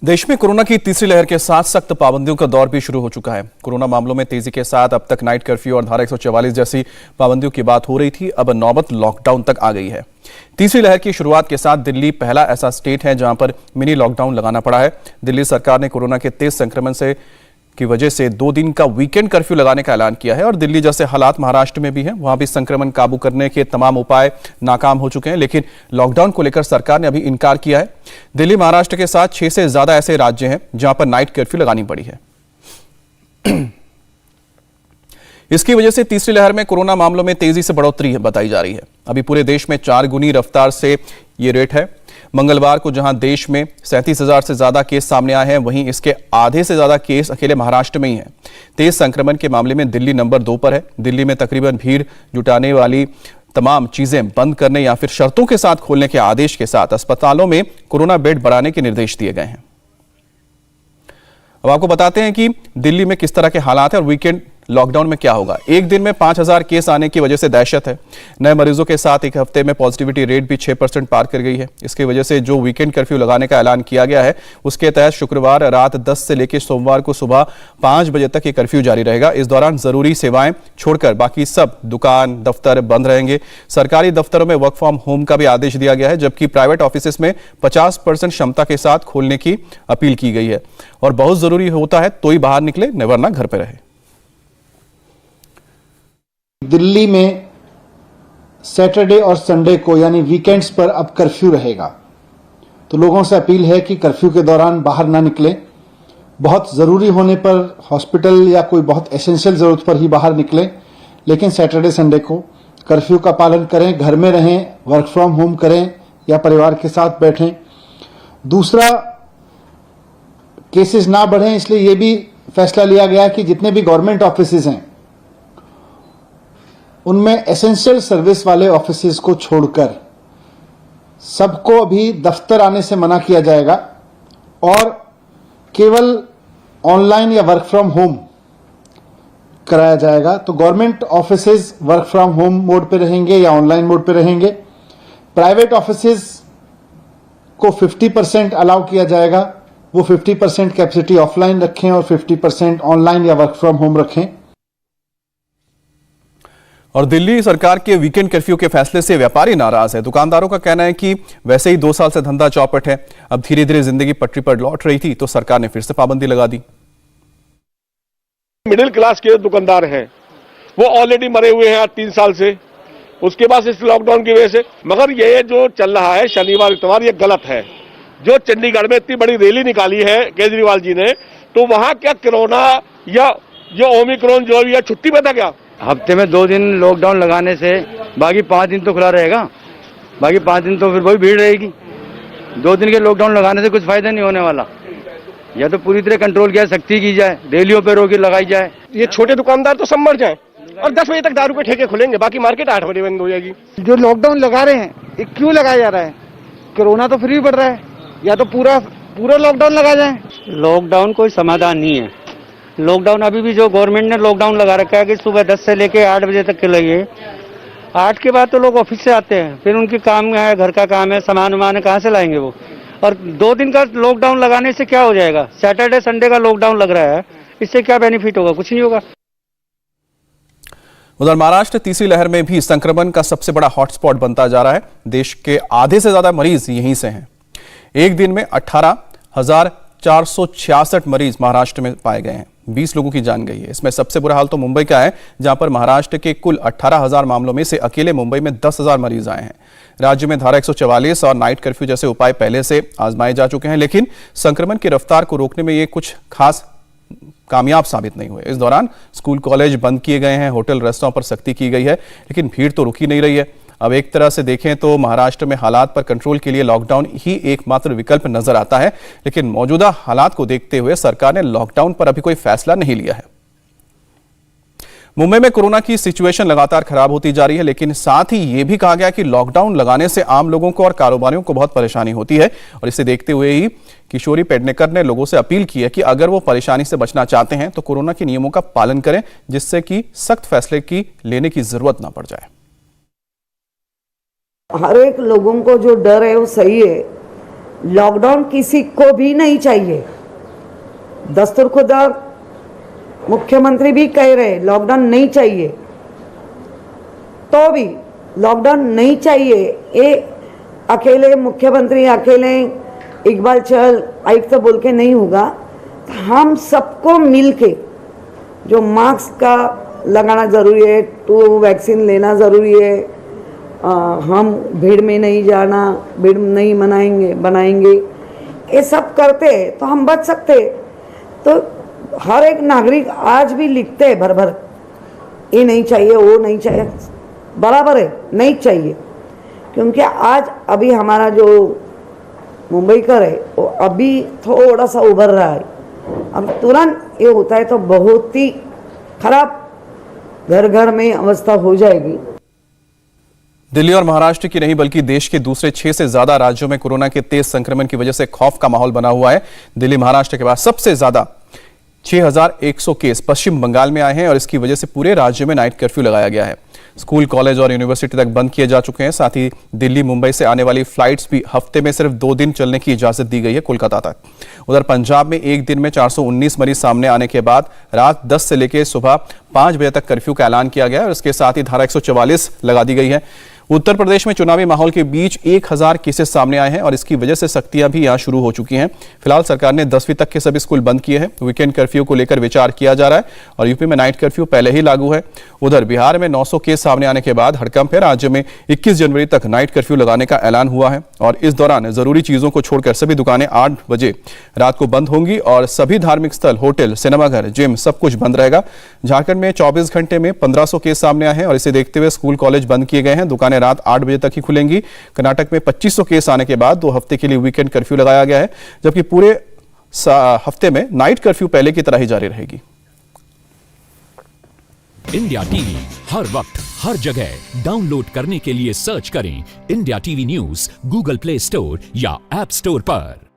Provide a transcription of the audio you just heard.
देश में कोरोना की तीसरी लहर के साथ सख्त पाबंदियों का दौर भी शुरू हो चुका है। कोरोना मामलों में तेजी के साथ अब तक नाइट कर्फ्यू और धारा 144 जैसी पाबंदियों की बात हो रही थी, अब नौबत लॉकडाउन तक आ गई है। तीसरी लहर की शुरुआत के साथ दिल्ली पहला ऐसा स्टेट है जहां पर मिनी लॉकडाउन लगाना पड़ा है। दिल्ली सरकार ने कोरोना के तेज संक्रमण की वजह से 2 दिन का वीकेंड कर्फ्यू लगाने का ऐलान किया है और दिल्ली जैसे हालात महाराष्ट्र में भी हैं, वहां भी संक्रमण काबू करने के तमाम उपाय नाकाम हो चुके हैं, लेकिन लॉकडाउन को लेकर सरकार ने अभी इनकार किया है। दिल्ली महाराष्ट्र के साथ 6 से ज्यादा ऐसे राज्य हैं जहां पर नाइट कर्फ्यू लगानी पड़ी है। इसकी वजह से तीसरी लहर में कोरोना मामलों में तेजी से बढ़ोतरी बताई जा रही है। अभी पूरे देश में 4 गुनी रफ्तार से ये रेट है। मंगलवार को जहां देश में 37,000 से ज्यादा केस सामने आए हैं, वहीं इसके आधे से ज्यादा केस अकेले महाराष्ट्र में ही हैं। तेज संक्रमण के मामले में दिल्ली नंबर 2 पर है। दिल्ली में तकरीबन भीड़ जुटाने वाली तमाम चीजें बंद करने या फिर शर्तों के साथ खोलने के आदेश के साथ अस्पतालों में कोरोना बेड बढ़ाने के निर्देश दिए गए हैं। अब आपको बताते हैं कि दिल्ली में किस तरह के हालात हैं और वीकेंड लॉकडाउन में क्या होगा। एक दिन में 5,000 केस आने की वजह से दहशत है। नए मरीजों के साथ एक हफ्ते में पॉजिटिविटी रेट भी 6% पार कर गई है। इसकी वजह से जो वीकेंड कर्फ्यू लगाने का ऐलान किया गया है, उसके तहत शुक्रवार रात 10 से लेकर सोमवार को सुबह 5 बजे तक ये कर्फ्यू जारी रहेगा। इस दौरान जरूरी सेवाएं छोड़कर बाकी सब दुकान दफ्तर बंद रहेंगे। सरकारी दफ्तरों में वर्क फ्रॉम होम का भी आदेश दिया गया है, जबकि प्राइवेट ऑफिस में 50% क्षमता के साथ खोलने की अपील की गई है और बहुत जरूरी होता है तो ही बाहर निकले, वरना घर पर रहे। दिल्ली में सैटरडे और संडे को यानी वीकेंड्स पर अब कर्फ्यू रहेगा, तो लोगों से अपील है कि कर्फ्यू के दौरान बाहर ना निकलें। बहुत ज़रूरी होने पर हॉस्पिटल या कोई बहुत एसेंशियल ज़रूरत पर ही बाहर निकलें, लेकिन सैटरडे संडे को कर्फ्यू का पालन करें, घर में रहें, वर्क फ्रॉम होम करें या परिवार के साथ बैठें। दूसरा, केसेस ना बढ़ें, इसलिए ये भी फैसला लिया गया कि जितने भी गवर्नमेंट ऑफिसेज हैं उनमें एसेंशियल सर्विस वाले ऑफिसेज को छोड़कर सबको अभी दफ्तर आने से मना किया जाएगा और केवल ऑनलाइन या वर्क फ्रॉम होम कराया जाएगा। तो government offices work from home mode पे रहेंगे या ऑनलाइन मोड पे रहेंगे। प्राइवेट ऑफिसेज को 50% अलाउ किया जाएगा, वो 50% कैपेसिटी ऑफलाइन रखें और 50% ऑनलाइन या वर्क फ्रॉम होम रखें। और दिल्ली सरकार के वीकेंड कर्फ्यू के फैसले से व्यापारी नाराज है। दुकानदारों का कहना है कि वैसे ही 2 साल से धंधा चौपट है, अब धीरे धीरे जिंदगी पटरी पर लौट रही थी तो सरकार ने फिर से पाबंदी लगा दी। मिडिल क्लास के दुकानदार हैं, वो ऑलरेडी मरे हुए हैं आज 3 साल से, उसके बाद इस लॉकडाउन की वजह से। मगर ये जो चल रहा है शनिवार इतवार, ये गलत है। जो चंडीगढ़ में इतनी बड़ी रैली निकाली है केजरीवाल जी ने, तो वहां क्या कोरोना या जो ओमिक्रॉन जो भी है छुट्टी में था क्या? हफ्ते में 2 दिन लॉकडाउन लगाने से बाकी 5 दिन तो खुला रहेगा, बाकी 5 दिन तो फिर वही भीड़ रहेगी। 2 दिन के लॉकडाउन लगाने से कुछ फायदा नहीं होने वाला। या तो पूरी तरह कंट्रोल किया, सख्ती की जाए, रैलियों पर रोक लगाई जाए। ये छोटे दुकानदार तो सब मर जाए और 10 बजे तक दारू के ठेके खुलेंगे, बाकी मार्केट 8 बजे बंद हो जाएगी। जो लॉकडाउन लगा रहे हैं ये क्यों लगाया जा रहा है? कोरोना तो फिर भी बढ़ रहा है, या तो पूरा लॉकडाउन लगा जाए। लॉकडाउन कोई समाधान नहीं है। लॉकडाउन अभी भी जो गवर्नमेंट ने लॉकडाउन लगा रखा है कि सुबह 10 से लेके 8 बजे तक के लिए, 8 के बाद तो लोग ऑफिस से आते हैं, फिर उनके काम है, घर का काम है, सामान वामान कहाँ से लाएंगे वो। और 2 दिन का लॉकडाउन लगाने से क्या हो जाएगा? सैटरडे संडे का लॉकडाउन लग रहा है, इससे क्या बेनिफिट होगा? कुछ नहीं होगा। उधर महाराष्ट्र तीसरी लहर में भी संक्रमण का सबसे बड़ा हॉटस्पॉट बनता जा रहा है। देश के आधे से ज्यादा मरीज यहीं से हैं। एक दिन में 18,466 मरीज महाराष्ट्र में पाए गए हैं, 20 लोगों की जान गई है। इसमें सबसे बुरा हाल तो मुंबई का है, जहां पर महाराष्ट्र के कुल 18,000 मामलों में से अकेले मुंबई में 10,000 मरीज आए हैं। राज्य में धारा 144 और नाइट कर्फ्यू जैसे उपाय पहले से आजमाए जा चुके हैं, लेकिन संक्रमण की रफ्तार को रोकने में ये कुछ खास कामयाब साबित नहीं हुए। इस दौरान स्कूल कॉलेज बंद किए गए हैं, होटल रेस्टोरेंट पर सख्ती की गई है, लेकिन भीड़ तो रुकी नहीं रही है। अब एक तरह से देखें तो महाराष्ट्र में हालात पर कंट्रोल के लिए लॉकडाउन ही एकमात्र विकल्प नजर आता है, लेकिन मौजूदा हालात को देखते हुए सरकार ने लॉकडाउन पर अभी कोई फैसला नहीं लिया है। मुंबई में कोरोना की सिचुएशन लगातार खराब होती जा रही है, लेकिन साथ ही यह भी कहा गया कि लॉकडाउन लगाने से आम लोगों को और कारोबारियों को बहुत परेशानी होती है और इसे देखते हुए ही किशोरी पेडनेकर ने लोगों से अपील की है कि अगर वो परेशानी से बचना चाहते हैं तो कोरोना के नियमों का पालन करें, जिससे कि सख्त फैसले की लेने की जरूरत ना पड़ जाए। हर एक लोगों को जो डर है वो सही है, लॉकडाउन किसी को भी नहीं चाहिए। दस्तूर खुदा मुख्यमंत्री भी कह रहे लॉकडाउन नहीं चाहिए, तो भी लॉकडाउन नहीं चाहिए। ये अकेले मुख्यमंत्री अकेले इकबाल चहल आयुक्त तो बोल के नहीं होगा। हम सबको मिल के जो मास्क का लगाना ज़रूरी है, 2 वैक्सीन लेना ज़रूरी है, हम भीड़ में नहीं जाना, भीड़ नहीं बनाएंगे, ये सब करते तो हम बच सकते। तो हर एक नागरिक आज भी लिखते हैं भर भर, ये नहीं चाहिए, वो नहीं चाहिए, बराबर है नहीं चाहिए। क्योंकि आज अभी हमारा जो मुंबई का है वो अभी थोड़ा सा उभर रहा है। अब तुरंत ये होता है तो बहुत ही खराब घर घर में अवस्था हो जाएगी। दिल्ली और महाराष्ट्र की नहीं बल्कि देश के दूसरे 6 से ज्यादा राज्यों में कोरोना के तेज संक्रमण की वजह से खौफ का माहौल बना हुआ है। दिल्ली महाराष्ट्र के बाद सबसे ज्यादा 6100 केस पश्चिम बंगाल में आए हैं और इसकी वजह से पूरे राज्य में नाइट कर्फ्यू लगाया गया है। स्कूल, कॉलेज और यूनिवर्सिटी तक बंद किए जा चुके हैं। साथ ही दिल्ली मुंबई से आने वाली फ्लाइट्स भी हफ्ते में सिर्फ 2 दिन चलने की इजाजत दी गई है कोलकाता तक। उधर पंजाब में एक दिन में 419 मरीज सामने आने के बाद रात 10 से लेकर सुबह 5 बजे तक कर्फ्यू का ऐलान किया गया है और इसके साथ ही धारा 144 लगा दी गई है। उत्तर प्रदेश में चुनावी माहौल के बीच 1000 केसेस सामने आए हैं और इसकी वजह से सख्तियां भी यहां शुरू हो चुकी हैं। फिलहाल सरकार ने 10वीं तक के सभी स्कूल बंद किए हैं। वीकेंड कर्फ्यू को लेकर विचार किया जा रहा है और यूपी में नाइट कर्फ्यू पहले ही लागू है। उधर बिहार में 900 केस सामने आने के बाद हड़कंप है। राज्य में 21 जनवरी तक नाइट कर्फ्यू लगाने का ऐलान हुआ है और इस दौरान जरूरी चीजों को छोड़कर सभी दुकानें 8 बजे रात को बंद होंगी और सभी धार्मिक स्थल, होटल, सिनेमाघर, जिम सब कुछ बंद रहेगा। झारखंड में 24 घंटे में 1500 केस सामने आए हैं और इसे देखते हुए स्कूल, कॉलेज बंद किए गए हैं। दुकानें रात 8 बजे तक ही खुलेंगी। कर्नाटक में 2500 केस आने के बाद 2 हफ्ते के लिए वीकेंड कर्फ्यू लगाया गया है, जबकि पूरे हफ्ते में नाइट कर्फ्यू पहले की तरह ही जारी रहेगी। इंडिया टीवी हर वक्त हर जगह डाउनलोड करने के लिए सर्च करें India TV news Google play store या ऐप स्टोर पर।